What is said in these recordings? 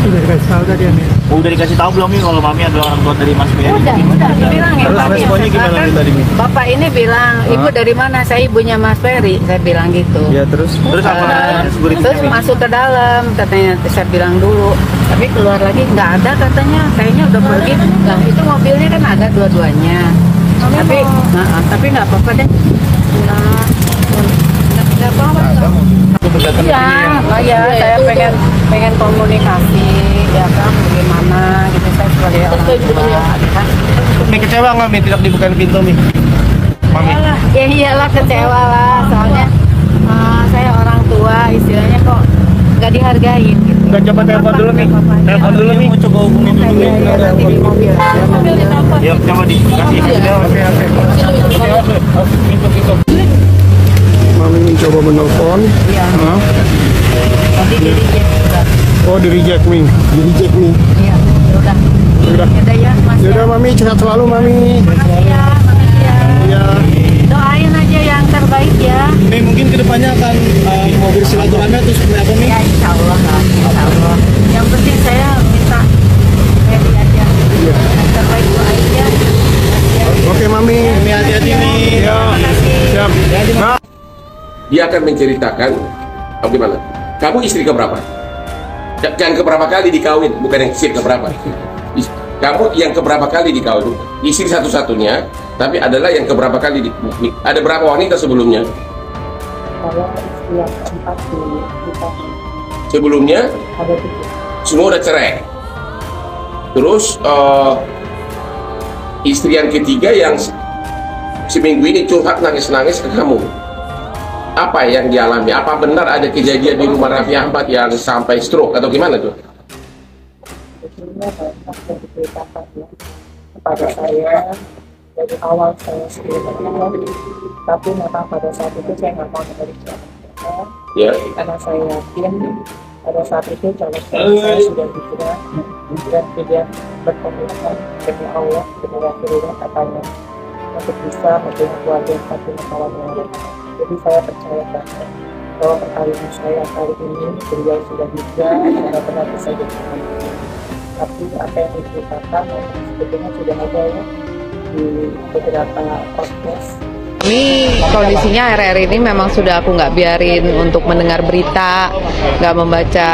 Udah dikasih tahu tadi Ami? Udah dikasih tahu belum nih kalau Mami adalah orang tua dari Mas Ferry? Udah dibilangin. Terus responnya gimana nih tadi Mi? Bapak ini bilang, ibu dari mana? Saya ibunya Mas Ferry, saya bilang gitu. Ya terus apa? Terus masuk ke dalam, katanya saya bilang dulu. Tapi keluar lagi nggak ada katanya, kayaknya udah pergi. Nah itu mobilnya kan ada dua-duanya. Tapi nggak apa-apa deh. Nggak apa-apa. Ya, saya pengen komunikasi, ya kan, bagaimana gitu saya sebagai orang tua, kan. Mi kecewa nggak Mi tidak dibukain pintu Mi? Mami? Ya iyalah kecewa lah, soalnya saya orang tua, istilahnya kok nggak dihargain. Gitu. Nggak, coba telepon dulu Mi. Telepon dulu Mi. Mau coba hubungin dulu Mi. Ya, nanti di mobil. Ya coba dikasih. Mami mencoba menelpon. Iya. Tadi di reject juga. Oh di reject Mi. Di reject Mi. Iya, udah. Udah. Yaudah ya, Mas. Yaudah Mami, sehat selalu Mami. Makasih ya. Iya. Doain aja yang terbaik ya. Mi mungkin kedepannya akan mau bersilaturahmi atau seperti apa Mi? Ya insya Allah lah, insya Allah. Yang penting saya minta ready aja. Yang terbaik doain ya. Oke Mami. Mi hati-hati Mi. Ya. Siap. Nah. Dia akan menceritakan bagaimana kamu istri keberapa, jangan keberapa kali dikawin, bukan yang istri keberapa. Kamu yang keberapa kali dikawin, istri satu-satunya, tapi adalah yang keberapa kali ada berapa wanita sebelumnya? Saya istri yang keempat di kita. Sebelumnya Ada 3. semua udah cerai. Terus istri yang ketiga yang seminggu ini curhat nangis-nangis ke kamu. Apa yang dialami? Apa benar ada kejadian di rumah Raffi Ahmad yang sampai stroke atau gimana tuh? Sebetulnya banyak yang diceritakan ya kepada saya dari awal saya sebelumnya, tapi memang pada saat itu saya nggak mau memberikan Ya. karena saya yakin pada saat itu calon saya sudah hijrah dan dia berkomitmen demi Allah demi Rasulullah katanya untuk bisa mempunyai keluarga yang satu masalahnya. Jadi saya percaya banget bahwa perkawinan saya kali ini beliau sudah hijrah benar-benar bisa jadi. Tapi apa yang diceritakan sebetulnya sudah ada ya di beberapa podcast. Kami kondisinya akhir-akhir ini memang sudah aku nggak biarin untuk mendengar berita, nggak membaca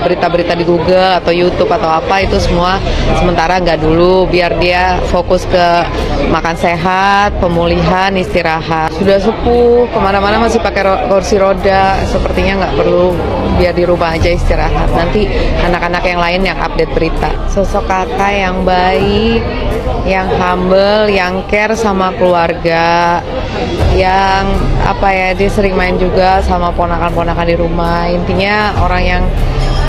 berita-berita di Google atau YouTube atau apa itu semua sementara nggak dulu, biar dia fokus ke makan sehat, pemulihan, istirahat. Sudah sepuh, kemana-mana masih pakai kursi roda, sepertinya nggak perlu, biar di rumah aja istirahat. Nanti anak-anak yang lain yang update berita. Sosok kakak yang baik, yang humble, yang care sama keluarga, yang dia sering main juga sama ponakan-ponakan di rumah. Intinya orang yang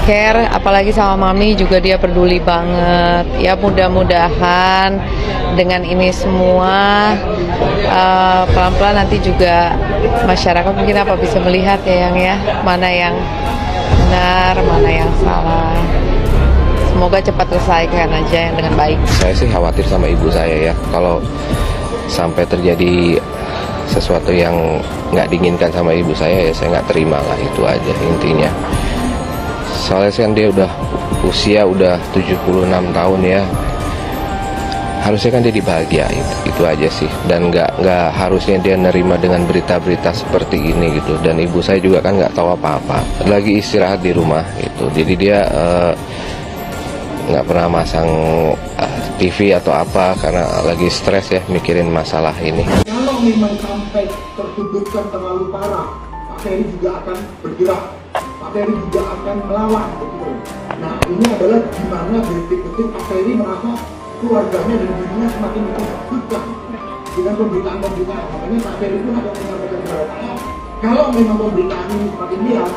care, apalagi sama mami juga dia peduli banget. Ya mudah-mudahan dengan ini semua pelan-pelan nanti juga masyarakat mungkin bisa melihat ya mana yang benar, mana yang salah. Semoga cepat terselesaikan aja dengan baik. Saya sih khawatir sama ibu saya ya, kalau sampai terjadi sesuatu yang nggak diinginkan sama ibu saya, ya saya nggak terima lah, itu aja intinya. Soalnya kan dia udah usia udah 76 tahun ya, harusnya kan dia dibahagiain, itu aja sih. Dan nggak harusnya dia nerima dengan berita-berita seperti ini gitu. Dan ibu saya juga kan nggak tahu apa-apa, lagi istirahat di rumah gitu, jadi dia nggak pernah masang TV atau apa karena lagi stres ya mikirin masalah ini. Kalau memang sampai tertudukkan terlalu parah, Pak Ferry juga akan bergerak, Pak Ferry juga akan melawan. Betul. Nah ini adalah dimana detik-detik Pak Ferry merasa keluarganya dan dirinya semakin ditakutkan dengan pemberitaan-pemberitaan. Makanya Pak Ferry pun akan menyampaikan kepada saya, kalau memang pemberitaan ini semakin liar,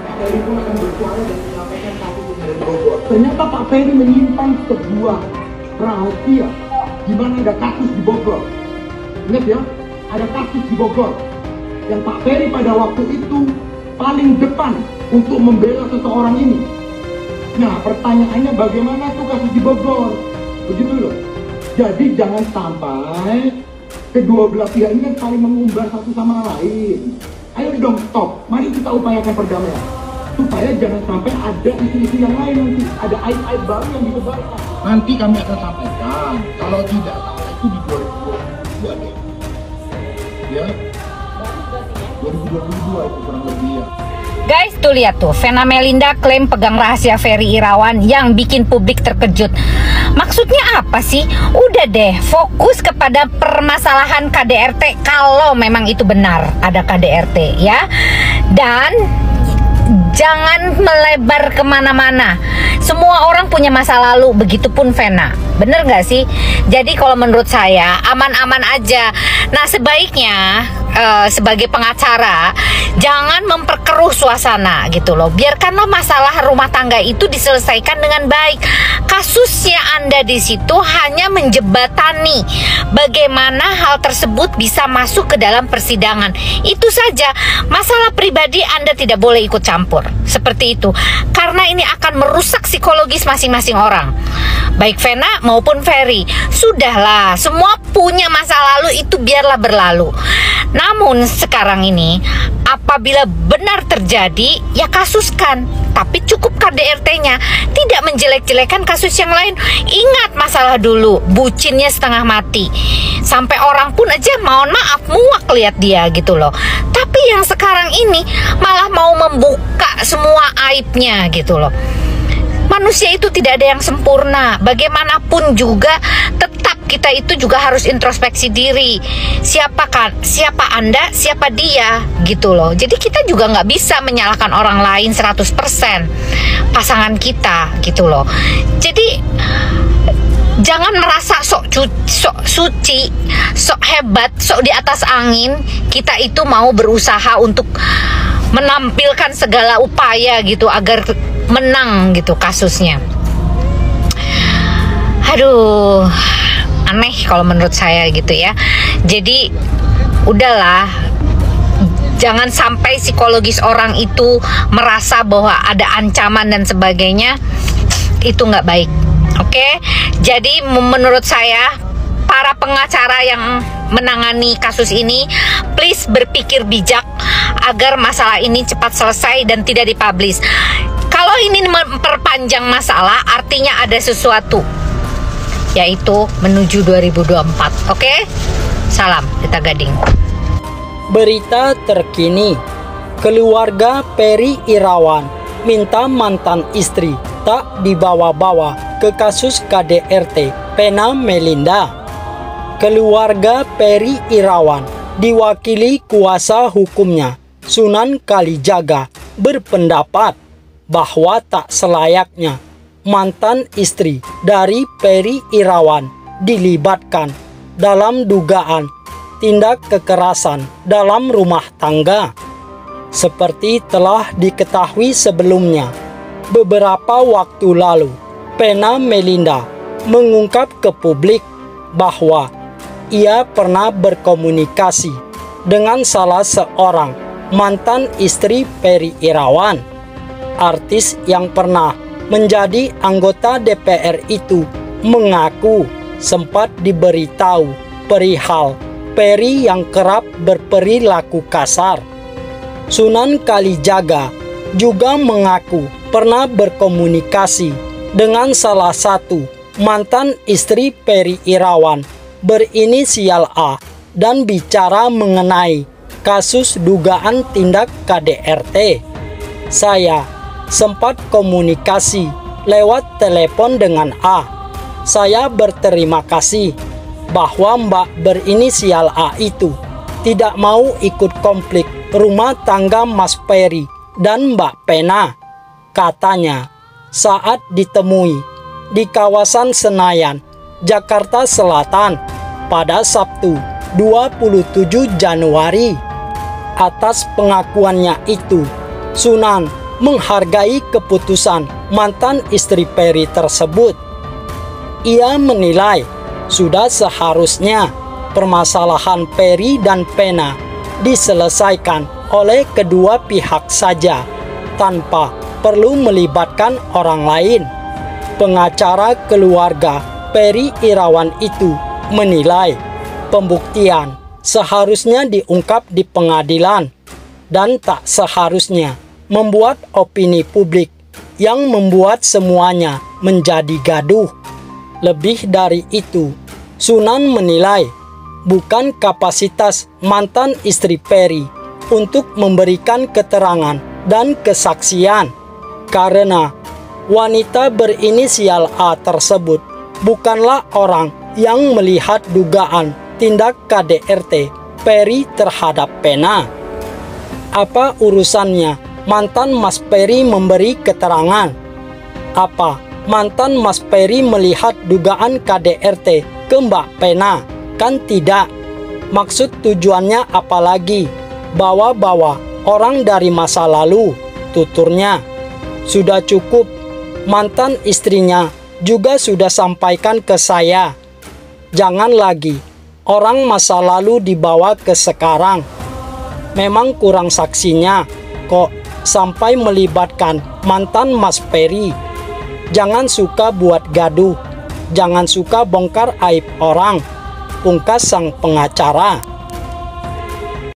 Pak Ferry pun akan bersuara dan menyampaikan satu dari Bogor. Ternyata Pak Ferry menyimpan sebuah rahasia di mana ada kasus di Bogor. Ingat ya, ada kasus di Bogor yang Pak Ferry pada waktu itu paling depan untuk membela seseorang ini. Nah, pertanyaannya bagaimana tuh kasus di Bogor? Begitu loh. Jadi jangan sampai kedua belah pihak ini kan saling mengumbar satu sama lain. Ayo dong stop, mari kita upayakan perdamaian. supaya jangan sampai ada isu-isu yang lain nanti, ada aib-aib baru yang disebarkan. Nanti kami akan sampaikan, kalau tidak salah itu di 2022 deh. Ya, 2022 itu kurang lebih ya. Guys, tuh lihat tuh, Vena Melinda klaim pegang rahasia Ferry Irawan yang bikin publik terkejut. Maksudnya apa sih? Udah deh, fokus kepada permasalahan KDRT kalau memang itu benar ada KDRT ya. Dan jangan melebar kemana-mana. Semua orang punya masa lalu, begitupun Vena. Bener gak sih? Jadi kalau menurut saya aman-aman aja. Nah sebaiknya sebagai pengacara jangan memperkeruh suasana gitu loh. Biarkanlah masalah rumah tangga itu diselesaikan dengan baik. Kasusnya Anda di situ hanya menjebatani bagaimana hal tersebut bisa masuk ke dalam persidangan. Itu saja. Masalah pribadi Anda tidak boleh ikut campur. Seperti itu. Karena ini akan merusak psikologis masing-masing orang. Baik Vena maupun Ferry. Sudahlah, semua punya masa lalu, itu biarlah berlalu. Namun sekarang ini apabila benar terjadi ya kasuskan, tapi cukup KDRT-nya, tidak menjelek-jelekan kasus yang lain. Ingat masalah dulu, bucinnya setengah mati, sampai orang pun aja mohon maaf muak lihat dia gitu loh. Tapi yang sekarang ini malah mau membuka semua aibnya gitu loh. Manusia itu tidak ada yang sempurna. Bagaimanapun juga tetap kita itu juga harus introspeksi diri. Siapa Anda, siapa dia gitu loh. Jadi kita juga nggak bisa menyalahkan orang lain 100% pasangan kita gitu loh. Jadi jangan merasa sok suci, sok hebat, sok di atas angin. Kita itu mau berusaha untuk menampilkan segala upaya gitu agar menang gitu kasusnya. Aduh, aneh kalau menurut saya gitu ya. Jadi udahlah, jangan sampai psikologis orang itu merasa bahwa ada ancaman dan sebagainya. Itu nggak baik. Oke, jadi menurut saya para pengacara yang menangani kasus ini, please berpikir bijak agar masalah ini cepat selesai dan tidak dipublish. Kalau ini memperpanjang masalah, artinya ada sesuatu, yaitu menuju 2024. Oke? Salam Dita Gading. Berita terkini, keluarga Ferry Irawan minta mantan istri tak dibawa-bawa ke kasus KDRT Vena Melinda. Keluarga Ferry Irawan diwakili kuasa hukumnya Sunan Kalijaga berpendapat bahwa tak selayaknya mantan istri dari Ferry Irawan dilibatkan dalam dugaan tindak kekerasan dalam rumah tangga. Seperti telah diketahui sebelumnya, beberapa waktu lalu Vena Melinda mengungkap ke publik bahwa ia pernah berkomunikasi dengan salah seorang mantan istri Ferry Irawan. Artis yang pernah menjadi anggota DPR itu mengaku sempat diberitahu perihal Ferry yang kerap berperilaku kasar. Sunan Kalijaga juga mengaku pernah berkomunikasi dengan salah satu mantan istri Ferry Irawan berinisial A dan bicara mengenai kasus dugaan tindak KDRT. Saya sempat komunikasi lewat telepon dengan A. Saya berterima kasih bahwa Mbak berinisial A itu tidak mau ikut konflik rumah tangga Mas Ferry dan Mbak Vena, katanya saat ditemui di kawasan Senayan, Jakarta Selatan pada Sabtu 27 Januari. Atas pengakuannya itu, Sunan menghargai keputusan mantan istri Ferry tersebut. Ia menilai sudah seharusnya permasalahan Ferry dan Vena diselesaikan oleh kedua pihak saja tanpa perlu melibatkan orang lain. Pengacara keluarga Ferry Irawan itu menilai pembuktian seharusnya diungkap di pengadilan dan tak seharusnya membuat opini publik yang membuat semuanya menjadi gaduh. Lebih dari itu, Sunan menilai bukan kapasitas mantan istri Ferry untuk memberikan keterangan dan kesaksian, karena wanita berinisial A tersebut bukanlah orang yang melihat dugaan tindak KDRT Ferry terhadap Pena. Apa urusannya mantan Mas Ferry memberi keterangan? Apa mantan Mas Ferry melihat dugaan KDRT ke Mbak Pena? Kan tidak. Maksud tujuannya apalagi? Bawa-bawa orang dari masa lalu, tuturnya. Sudah cukup. Mantan istrinya juga sudah sampaikan ke saya. Jangan lagi orang masa lalu dibawa ke sekarang. Memang kurang saksinya kok sampai melibatkan mantan Mas Ferry. Jangan suka buat gaduh. Jangan suka bongkar aib orang, pungkas sang pengacara.